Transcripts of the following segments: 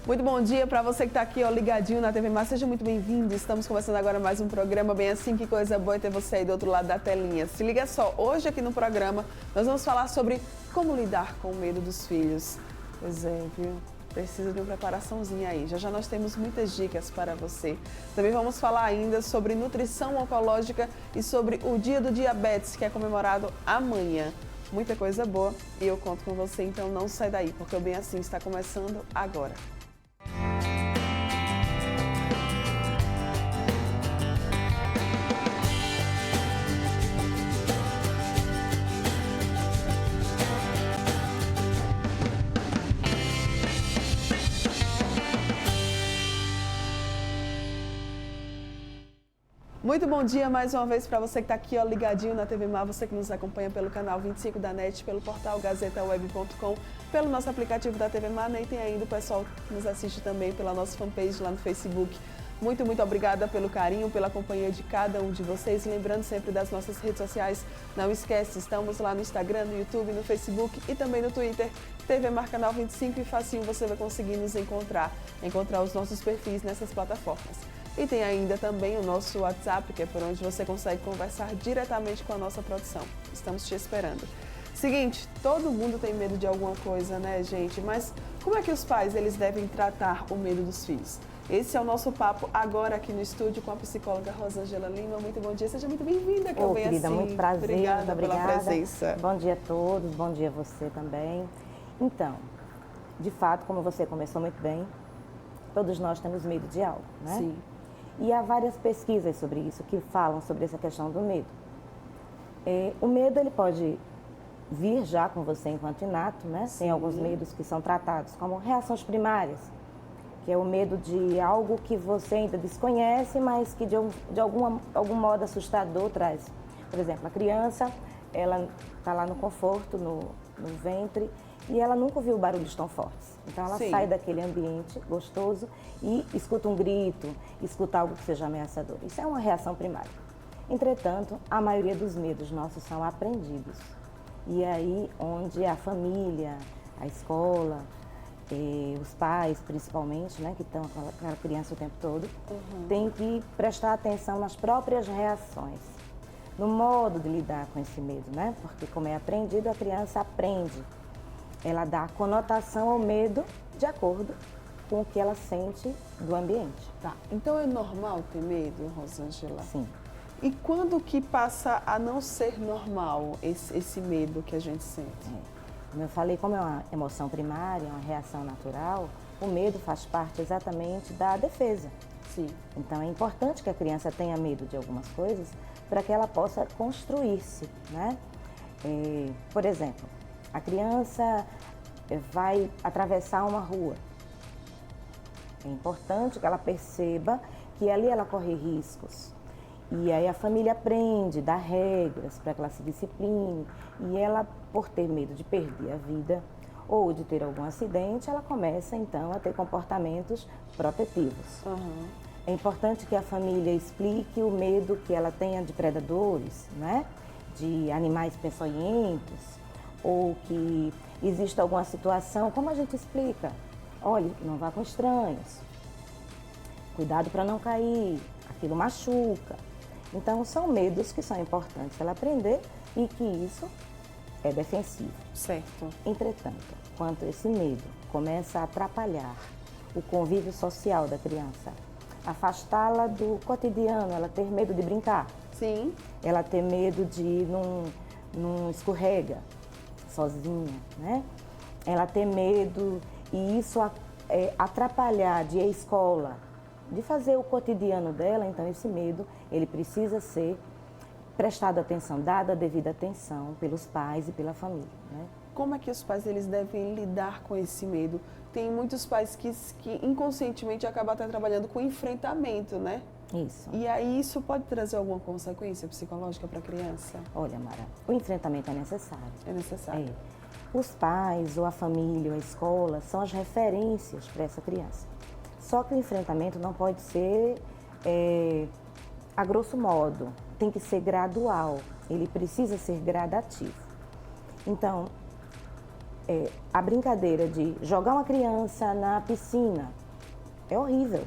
Muito bom dia para você que está aqui, ó, ligadinho na TV Mar. Seja muito bem-vindo. Estamos começando agora mais um programa bem assim. Que coisa boa é ter você aí do outro lado da telinha. Se liga só, hoje aqui no programa nós vamos falar sobre como lidar com o medo dos filhos. Pois é, viu? Precisa de uma preparaçãozinha aí. Já já nós temos muitas dicas para você. Também vamos falar ainda sobre nutrição oncológica e sobre o Dia do Diabetes, que é comemorado amanhã. Muita coisa boa e eu conto com você, então não sai daí, porque o Bem Assim está começando agora. Muito bom dia mais uma vez para você que está aqui, ó, ligadinho na TV Mar, você que nos acompanha pelo canal 25 da NET, pelo portal gazetaweb.com, pelo nosso aplicativo da TV Mar, né? E tem ainda o pessoal que nos assiste também pela nossa fanpage lá no Facebook. Muito obrigada pelo carinho, pela companhia de cada um de vocês. Lembrando sempre das nossas redes sociais, não esquece, estamos lá no Instagram, no YouTube, no Facebook e também no Twitter, TV Mar Canal 25, e facinho você vai conseguir nos encontrar os nossos perfis nessas plataformas. E tem ainda também o nosso WhatsApp, que é por onde você consegue conversar diretamente com a nossa produção. Estamos te esperando. Seguinte, todo mundo tem medo de alguma coisa, né, gente? Mas como é que os pais eles devem tratar o medo dos filhos? Esse é o nosso papo agora aqui no estúdio com a psicóloga Rosângela Lima. Muito bom dia, seja muito bem-vinda. Ô, querida, assim. muito prazer. Obrigada pela presença. Bom dia a todos, bom dia a você também. Então, de fato, como você começou muito bem, todos nós temos medo de algo, né? Sim. E há várias pesquisas sobre isso que falam sobre essa questão do medo. O medo ele pode vir já com você enquanto inato, né? Sim. Tem alguns medos que são tratados como reações primárias, que é o medo de algo que você ainda desconhece, mas que de algum modo assustador traz. Por exemplo, a criança, ela está lá no conforto, no ventre, e ela nunca ouviu barulhos tão fortes. Então ela sai daquele ambiente gostoso e escuta um grito, escuta algo que seja ameaçador. Isso é uma reação primária. Entretanto, a maioria dos medos nossos são aprendidos. E aí onde a família, a escola, os pais principalmente, né, que estão com aquela criança o tempo todo, tem que prestar atenção nas próprias reações, no modo de lidar com esse medo, né? Porque como é aprendido, a criança aprende. Ela dá conotação ao medo de acordo com o que ela sente do ambiente. Tá. Então é normal ter medo, Rosângela? Sim. E quando que passa a não ser normal esse medo que a gente sente? Como eu falei, como é uma emoção primária, uma reação natural, o medo faz parte exatamente da defesa. Sim. Então é importante que a criança tenha medo de algumas coisas para que ela possa construir-se, né? Por exemplo, a criança vai atravessar uma rua. É importante que ela perceba que ali ela corre riscos. E aí a família aprende, dá regras para que ela se discipline. E ela, por ter medo de perder a vida ou de ter algum acidente, ela começa então a ter comportamentos protetivos. É importante que a família explique o medo que ela tenha de predadores, né? De animais peçonhentos, ou que exista alguma situação, como a gente explica? Olha, não vá com estranhos, cuidado para não cair, aquilo machuca. Então, são medos que são importantes ela aprender e que isso é defensivo. Certo. Entretanto, quando esse medo começa a atrapalhar o convívio social da criança, afastá-la do cotidiano, ela ter medo de brincar. Sim. Ela ter medo de ir num escorrega sozinha, né? Ela ter medo e isso atrapalhar de ir à escola, de fazer o cotidiano dela. Então esse medo, ele precisa ser prestado atenção, dada a devida atenção pelos pais e pela família, né? Como é que os pais eles devem lidar com esse medo? Tem muitos pais que inconscientemente acabam até trabalhando com enfrentamento, né? Isso. E aí isso pode trazer alguma consequência psicológica para a criança? Olha, Mara, o enfrentamento é necessário. É necessário. Os pais, ou a família, ou a escola, são as referências para essa criança. Só que o enfrentamento não pode ser a grosso modo, tem que ser gradual, ele precisa ser gradativo. Então, A brincadeira de jogar uma criança na piscina é horrível.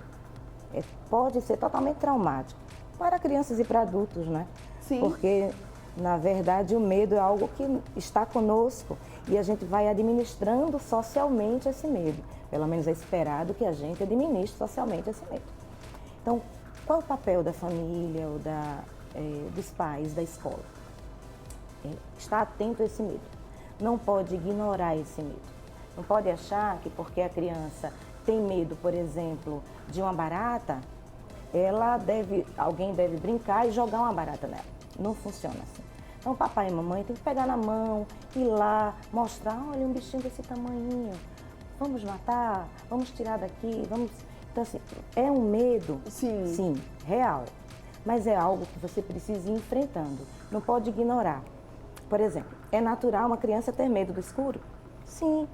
Pode ser totalmente traumático para crianças e para adultos, né? Sim. Porque, na verdade, o medo é algo que está conosco e a gente vai administrando socialmente esse medo. Pelo menos é esperado que a gente administre socialmente esse medo. Então, qual é o papel da família ou dos pais, da escola? Estar atento a esse medo. Não pode ignorar esse medo. Não pode achar que porque a criança tem medo, por exemplo, de uma barata, alguém deve brincar e jogar uma barata nela. Não funciona assim. Então, papai e mamãe tem que pegar na mão, ir lá, mostrar, olha, um bichinho desse tamanhinho, vamos matar, vamos tirar daqui, vamos... Então, assim, é um medo, sim, real, mas é algo que você precisa ir enfrentando, não pode ignorar. Por exemplo, é natural uma criança ter medo do escuro? Sim.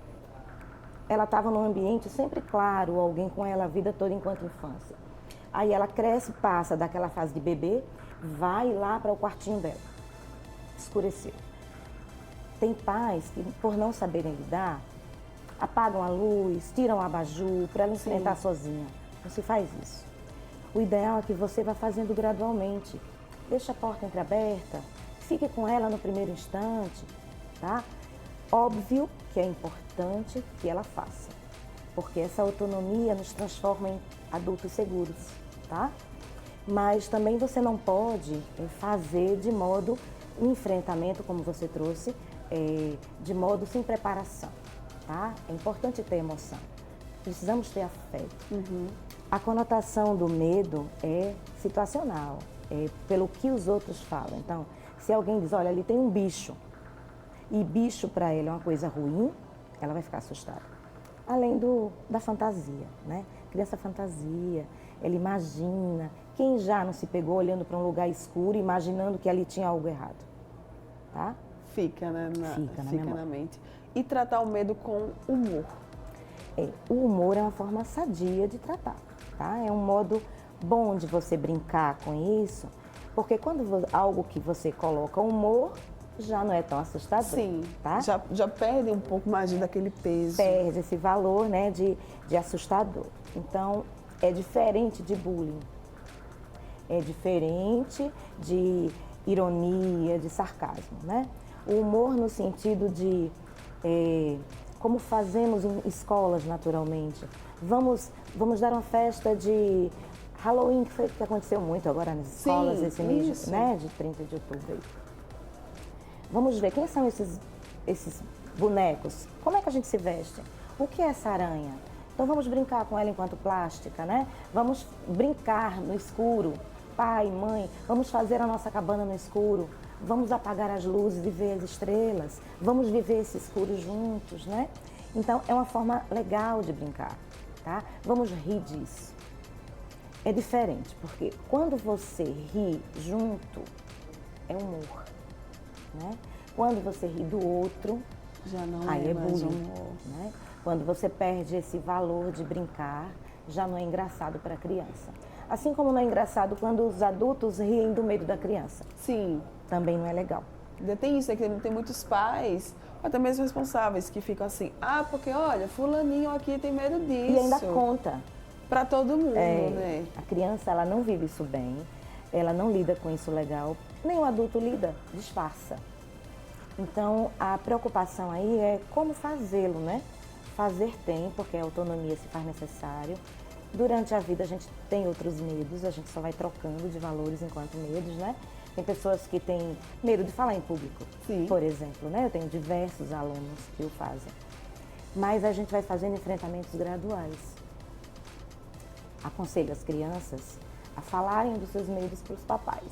Ela estava num ambiente sempre claro, alguém com ela a vida toda enquanto infância. Aí ela cresce, passa daquela fase de bebê, vai lá para o quartinho dela. Escureceu. Tem pais que, por não saberem lidar, apagam a luz, tiram o abajur para ela enfrentar sozinha. Não se faz isso. O ideal é que você vá fazendo gradualmente. Deixa a porta entreaberta, fique com ela no primeiro instante, tá? Óbvio que é importante que ela faça, porque essa autonomia nos transforma em adultos seguros, tá? Mas também você não pode fazer de modo um enfrentamento, como você trouxe, de modo sem preparação, tá? É importante ter emoção. Precisamos ter afeto. Uhum. A conotação do medo é situacional, é pelo que os outros falam. Então, se alguém diz, olha, ali tem um bicho, e bicho para ela é uma coisa ruim, ela vai ficar assustada. Além da fantasia, né? Criança fantasia, ela imagina. Quem já não se pegou olhando para um lugar escuro, imaginando que ali tinha algo errado, tá? Fica, né? Fica na mente. E tratar o medo com humor. O humor é uma forma sadia de tratar, tá? É um modo bom de você brincar com isso, porque quando algo que você coloca humor, já não é tão assustador. Sim, tá? já perde um pouco mais daquele peso. Perde esse valor, né, de assustador. Então, é diferente de bullying. É diferente de ironia, de sarcasmo, né? O humor no sentido de, como fazemos em escolas naturalmente. Vamos dar uma festa de Halloween, que foi que aconteceu muito agora nas escolas, esse mês, né, de 30 de outubro aí. Vamos ver quem são esses bonecos, como é que a gente se veste, o que é essa aranha? Então vamos brincar com ela enquanto plástica, né? Vamos brincar no escuro, pai, mãe, vamos fazer a nossa cabana no escuro, vamos apagar as luzes e ver as estrelas, vamos viver esse escuro juntos, né? Então é uma forma legal de brincar, tá? Vamos rir disso. É diferente, porque quando você ri junto, é humor. Né? Quando você ri do outro, já não aí é bullying, humor. né? Quando você perde esse valor de brincar, já não é engraçado para a criança. Assim como não é engraçado quando os adultos riem do medo da criança. Sim. Também não é legal. Tem isso, que tem muitos pais, até mesmo responsáveis, que ficam assim, porque olha, fulaninho aqui tem medo disso. E ainda conta. Para todo mundo, né? A criança, ela não vive isso bem, ela não lida com isso legal, nem o adulto lida, disfarça. Então, a preocupação aí é como fazê-lo, né? Fazer tem, porque a autonomia se faz necessário. Durante a vida a gente tem outros medos, a gente só vai trocando de valores enquanto medos, né? Tem pessoas que têm medo de falar em público, Sim. por exemplo, né? Eu tenho diversos alunos que o fazem. Mas a gente vai fazendo enfrentamentos graduais. Aconselho as crianças a falarem dos seus medos para os papais.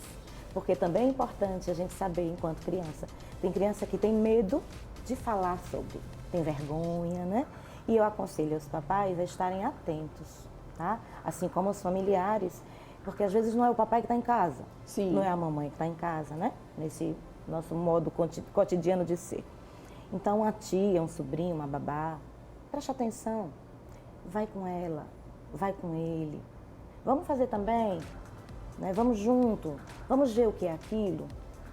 Porque também é importante a gente saber, enquanto criança, tem criança que tem medo de falar sobre, tem vergonha, né? E eu aconselho os papais a estarem atentos, tá? Assim como os familiares, porque às vezes não é o papai que está em casa, Sim. não é a mamãe que está em casa, né? Nesse nosso modo cotidiano de ser. Então, uma tia, um sobrinho, uma babá, preste atenção, vai com ela, vai com ele. Vamos fazer também, né? Vamos junto, vamos ver o que é aquilo.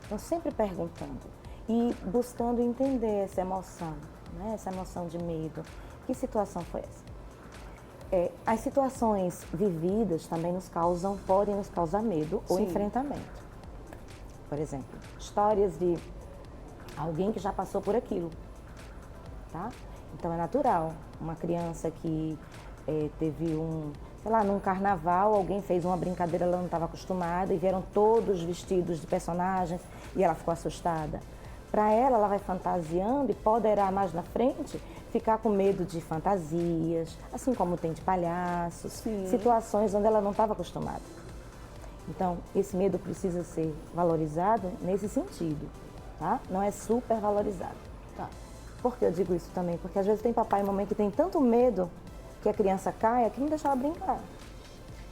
Então, sempre perguntando e buscando entender essa emoção né? Essa noção de medo. Que situação foi essa? As situações vividas também podem nos causar medo ou enfrentamento. Por exemplo, histórias de alguém que já passou por aquilo, tá? Então é natural. Uma criança que teve sei lá, num carnaval, alguém fez uma brincadeira, ela não estava acostumada e vieram todos vestidos de personagens e ela ficou assustada. Para ela vai fantasiando e poderá mais na frente ficar com medo de fantasias, assim como tem de palhaços, situações onde ela não estava acostumada. Então, esse medo precisa ser valorizado nesse sentido, tá? Não é super valorizado. Tá. Por que eu digo isso também? Porque às vezes tem papai e mamãe que tem tanto medo que a criança caia que não deixa ela brincar.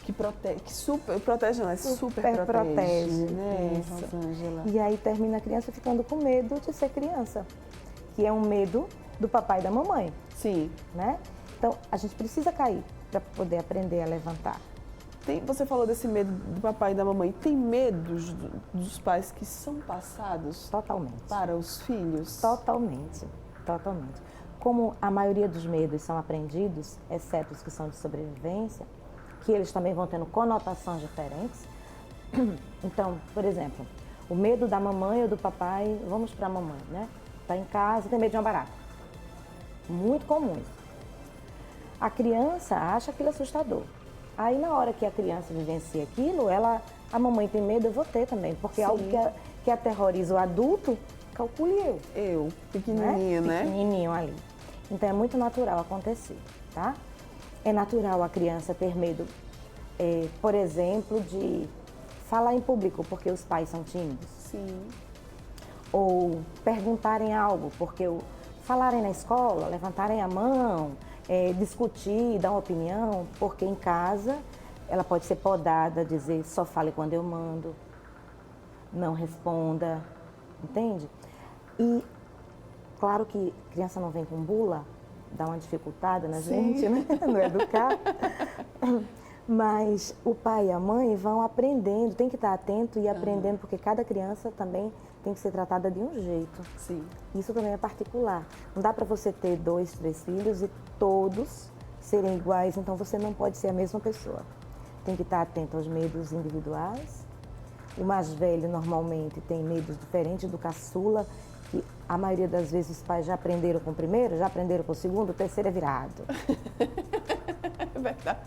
Que super protege, não, é super protege, né, isso. Rosângela? E aí termina a criança ficando com medo de ser criança, que é um medo do papai e da mamãe. Sim. Né? Então, a gente precisa cair para poder aprender a levantar. Você falou desse medo do papai e da mamãe. Tem medos dos pais que são passados Totalmente. para os filhos? Totalmente. Como a maioria dos medos são aprendidos, exceto os que são de sobrevivência, que eles também vão tendo conotações diferentes. Então, por exemplo, o medo da mamãe ou do papai, vamos para a mamãe, né? Está em casa e tem medo de uma barata. Muito comum isso. A criança acha aquilo assustador. Aí, na hora que a criança vivencia aquilo, a mamãe tem medo, eu vou ter também, porque é algo que aterroriza o adulto, calcule eu. Pequenininho, né? Pequenininho ali. Então, é muito natural acontecer, tá? É natural a criança ter medo, por exemplo, de falar em público, porque os pais são tímidos. Sim. Ou perguntarem algo, porque falarem na escola, levantarem a mão, discutir, dar uma opinião, porque em casa ela pode ser podada, dizer só fale quando eu mando, não responda, entende? E claro que criança não vem com bula, dá uma dificultada na gente, né? No educar. Mas o pai e a mãe vão aprendendo, tem que estar atento e aprendendo, porque cada criança também tem que ser tratada de um jeito. Sim. Isso também é particular. Não dá para você ter 2, 3 filhos e todos serem iguais, então você não pode ser a mesma pessoa. Tem que estar atento aos medos individuais. O mais velho normalmente tem medos diferentes do caçula, que a maioria das vezes os pais já aprenderam com o primeiro, já aprenderam com o segundo, o terceiro é virado. É verdade.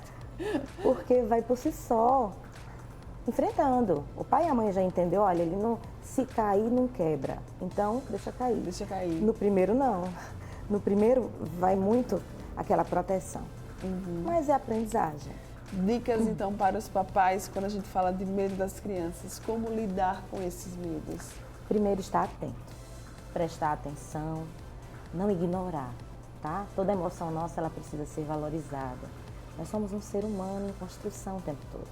Porque vai por si só, enfrentando. O pai e a mãe já entendeu, olha, ele não, se cair não quebra, então deixa cair. Deixa cair. No primeiro não. No primeiro vai muito aquela proteção. Mas é aprendizagem. Dicas então para os papais quando a gente fala de medo das crianças, como lidar com esses medos? Primeiro, estar atento, prestar atenção, não ignorar, tá? Toda emoção nossa, ela precisa ser valorizada. Nós somos um ser humano em construção o tempo todo.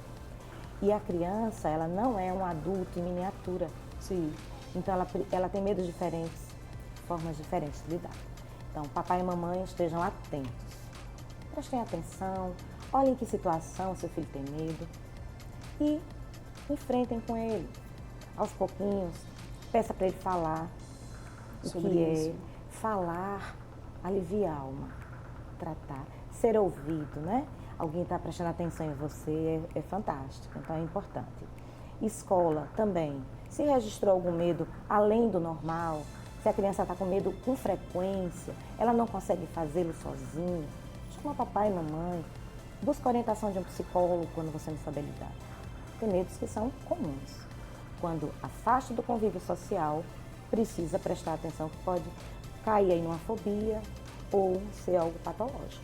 E a criança, ela não é um adulto em miniatura. Sim. Então, ela tem medos diferentes, formas diferentes de lidar. Então, papai e mamãe estejam atentos. Prestem atenção, olhem em que situação seu filho tem medo e enfrentem com ele. Aos pouquinhos, peça para ele falar Sobre o que isso. é. Falar alivia a alma, tratar, ser ouvido, né? Alguém está prestando atenção em você, é fantástico, então é importante. Escola também. Se registrou algum medo além do normal, se a criança está com medo com frequência, ela não consegue fazê-lo sozinha, chama papai e mamãe, busca orientação de um psicólogo quando você não sabe lidar. Tem medos que são comuns. Quando afasta do convívio social, precisa prestar atenção que pode cair aí numa fobia ou ser algo patológico.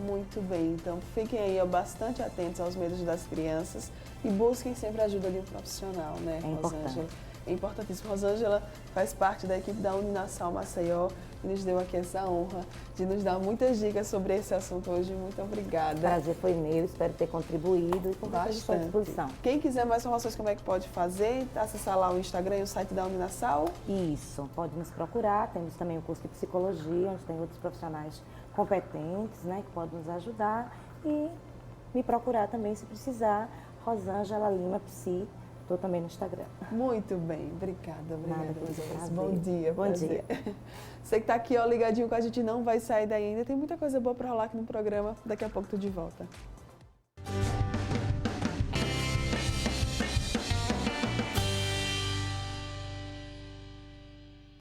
Muito bem, então fiquem aí bastante atentos aos medos das crianças e busquem sempre a ajuda de um profissional, né, É importante. Rosângela? É importantíssimo. Rosângela faz parte da equipe da Uninasal Maceió e nos deu aqui essa honra de nos dar muitas dicas sobre esse assunto hoje. Muito obrigada. O prazer foi meu, espero ter contribuído e com à Bastante. disposição. Quem quiser mais informações, como é que pode fazer? Acessar lá o Instagram e o site da Uninasal. Isso, pode nos procurar. Temos também o curso de psicologia, onde tem outros profissionais competentes, né, que podem nos ajudar. E me procurar também se precisar. Rosângela Lima Psi, Estou também no Instagram. Muito bem, obrigada, Nada, Joyce. Bom dia. Bom dia. Você que está aqui, ó, ligadinho com a gente, não vai sair daí ainda. Tem muita coisa boa para rolar aqui no programa. Daqui a pouco tô de volta.